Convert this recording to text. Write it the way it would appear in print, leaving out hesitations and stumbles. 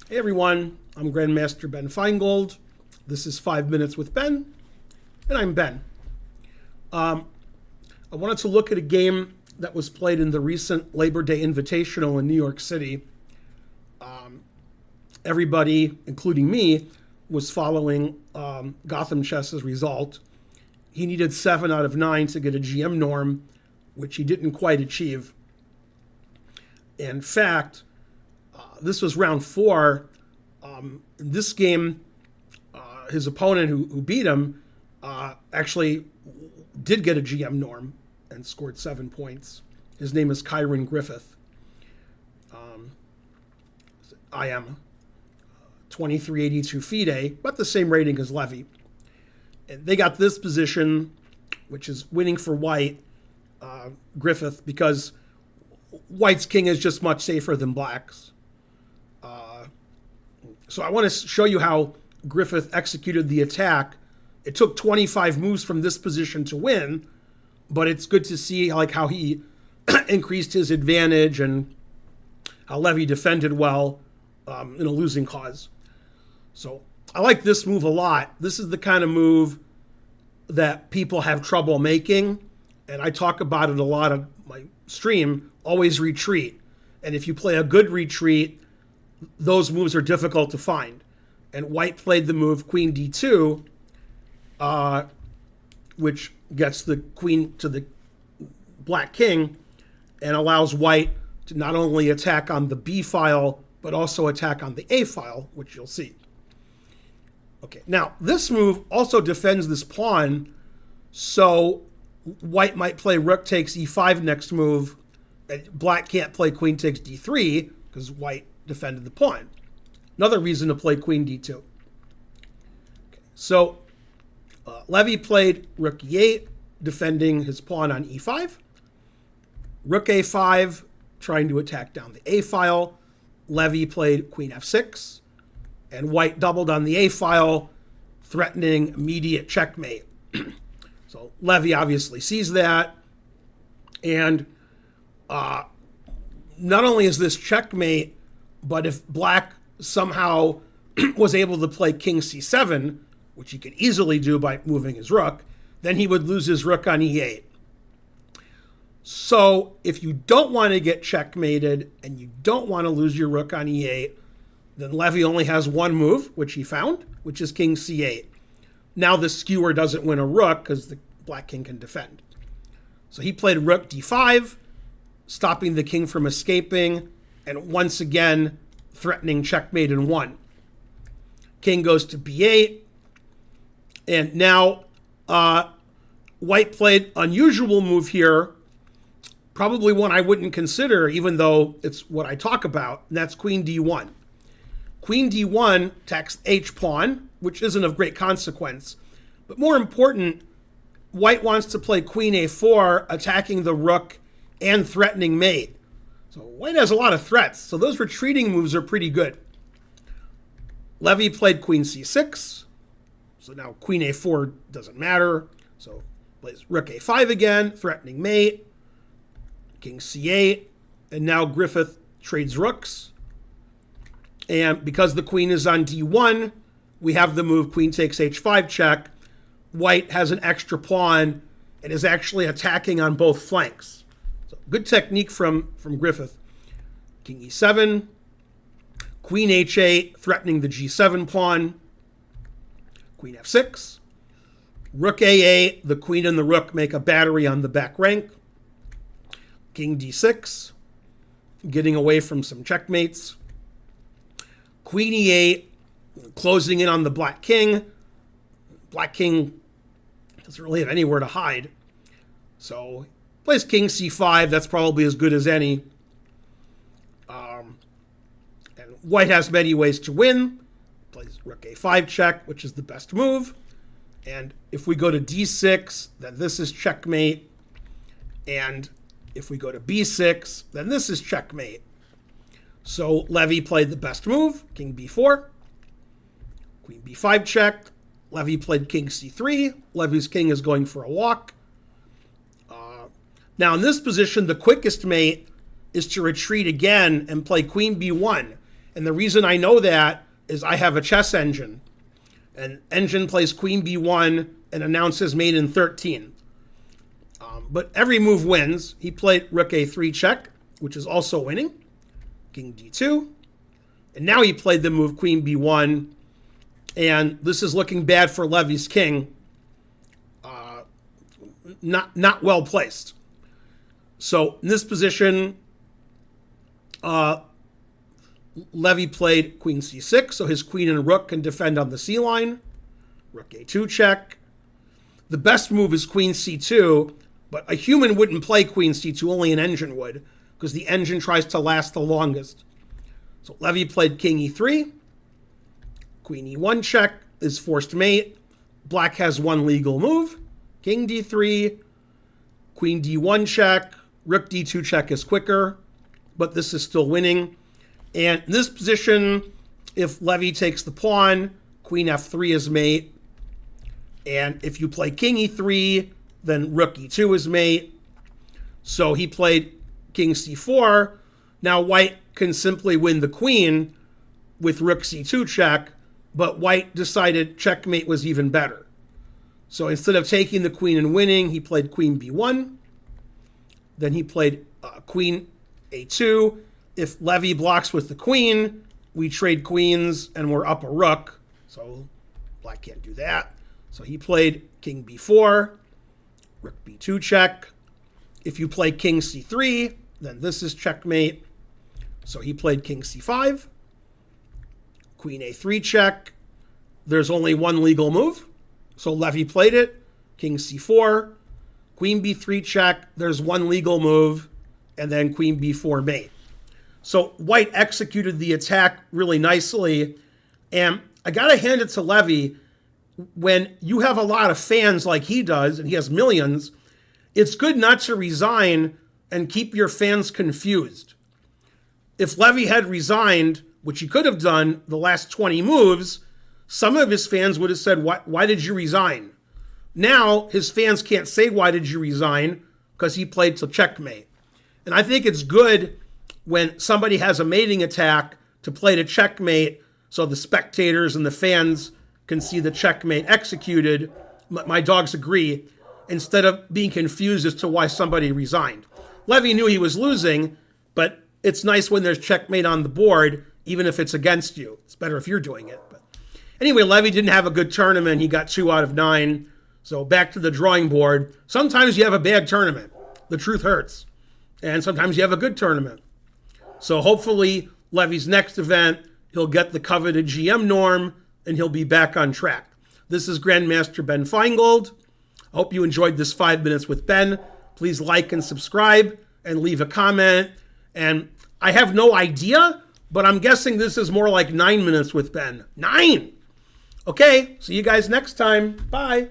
Hey everyone, I'm Grandmaster Ben Finegold. This is 5 Minutes with Ben, and I'm Ben. I wanted to look at a game that was played in the recent Labor Day Invitational in New York City. Everybody, including me, was following Gotham Chess's result. He needed 7 out of 9 to get a GM norm, which he didn't quite achieve. In fact, this was round 4. In this game, his opponent who beat him actually did get a GM norm and scored 7 points. His name is Kyron Griffith. I am 2382 FIDE, but the same rating as Levy. And they got this position, which is winning for White, Griffith, because White's king is just much safer than Black's. So I want to show you how Griffith executed the attack. It took 25 moves from this position to win, but it's good to see how he increased his advantage and how Levy defended well in a losing cause. So I like this move a lot. This is the kind of move that people have trouble making, and I talk about it a lot on my stream. Always retreat. And if you play a good retreat, those moves are difficult to find. And White played the move Queen D2, which gets the queen to the Black king and allows White to not only attack on the B file, but also attack on the A file, which you'll see. Okay, now this move also defends this pawn, so White might play Rook takes E5 next move. Black can't play Queen takes D3 because White defended the pawn. Another reason to play Queen D2. Okay, so Levy played Rook E8, defending his pawn on E5. Rook A5, trying to attack down the A file. Levy played Queen F6, and White doubled on the A file, threatening immediate checkmate. So Levy obviously sees that, and not only is this checkmate, but if Black somehow was able to play King C7, which he could easily do by moving his rook, then he would lose his rook on E8. So if you don't want to get checkmated and you don't want to lose your rook on E8, then Levy only has one move, which he found, which is King C8. Now the skewer doesn't win a rook because the Black king can defend. So he played Rook D5, stopping the king from escaping, and once again threatening checkmate in 1. King goes to B8, and now White played unusual move here, probably one I wouldn't consider, even though it's what I talk about, and that's Queen D1. Queen D1 attacks H pawn, which isn't of great consequence, but more important, White wants to play Queen A4, attacking the rook and threatening mate. So White has a lot of threats, so those retreating moves are pretty good. Levy played Queen C6, so now Queen A4 doesn't matter. So plays Rook A5 again, threatening mate, King C8, and now Griffith trades rooks. And because the queen is on D1, we have the move Queen takes H5 check. White has an extra pawn and is actually attacking on both flanks. So good technique from Griffith. King E7, Queen H8, threatening the G7 pawn. Queen F6, Rook A8, the queen and the rook make a battery on the back rank. King D6, getting away from some checkmates. Queen E8, closing in on the Black king. Black king doesn't really have anywhere to hide. So plays King C5, that's probably as good as any. And White has many ways to win. Plays Rook A5 check, which is the best move. And if we go to D6, then this is checkmate. And if we go to B6, then this is checkmate. So Levy played the best move, King B4. Queen B5 check. Levy played King C3. Levy's king is going for a walk. Now in this position, the quickest mate is to retreat again and play Queen B1. And the reason I know that is I have a chess engine. And engine plays queen b1 and announces mate in 13. But every move wins. He played rook a3 check, which is also winning. King d2. And now he played the move queen b1. And this is looking bad for Levy's king. Not well placed. So in this position, Levy played queen c6, so his queen and rook can defend on the c line. Rook a2 check. The best move is queen c2, but a human wouldn't play queen c2, only an engine would, because the engine tries to last the longest. So Levy played king e3. Queen e1 check is forced mate. Black has one legal move. King d3. Queen d1 check. Rook d2 check is quicker, but this is still winning. And in this position, if Levy takes the pawn, queen f3 is mate. And if you play king e3, then rook e2 is mate. So he played king c4. Now white can simply win the queen with rook c2 check, but white decided checkmate was even better. So instead of taking the queen and winning, he played queen b1. Then he played queen a2. If Levy blocks with the queen, we trade queens and we're up a rook. So black can't do that. So he played king b4, rook b2 check. If you play king c3, then this is checkmate. So he played king c5, queen a3 check. There's only one legal move. So Levy played it, king c4, queen b3 check. There's one legal move, and then queen b4 mate. So white executed the attack really nicely. And I got to hand it to Levy. When you have a lot of fans like he does, and he has millions, it's good not to resign and keep your fans confused. If Levy had resigned, which he could have done the last 20 moves, some of his fans would have said, why did you resign? Now his fans can't say, why did you resign? Because he played to checkmate. And I think it's good when somebody has a mating attack to play to checkmate so the spectators and the fans can see the checkmate executed. My dogs agree, instead of being confused as to why somebody resigned. Levy knew he was losing, but it's nice when there's checkmate on the board, even if it's against you. It's better if you're doing it. But anyway, Levy didn't have a good tournament. He got 2 out of 9. So back to the drawing board. Sometimes you have a bad tournament. The truth hurts. And sometimes you have a good tournament. So hopefully Levy's next event, he'll get the coveted GM norm and he'll be back on track. This is Grandmaster Ben Finegold. I hope you enjoyed this 5 minutes with Ben. Please like and subscribe and leave a comment. And I have no idea, but I'm guessing this is more like 9 minutes with Ben. 9! Okay, see you guys next time. Bye.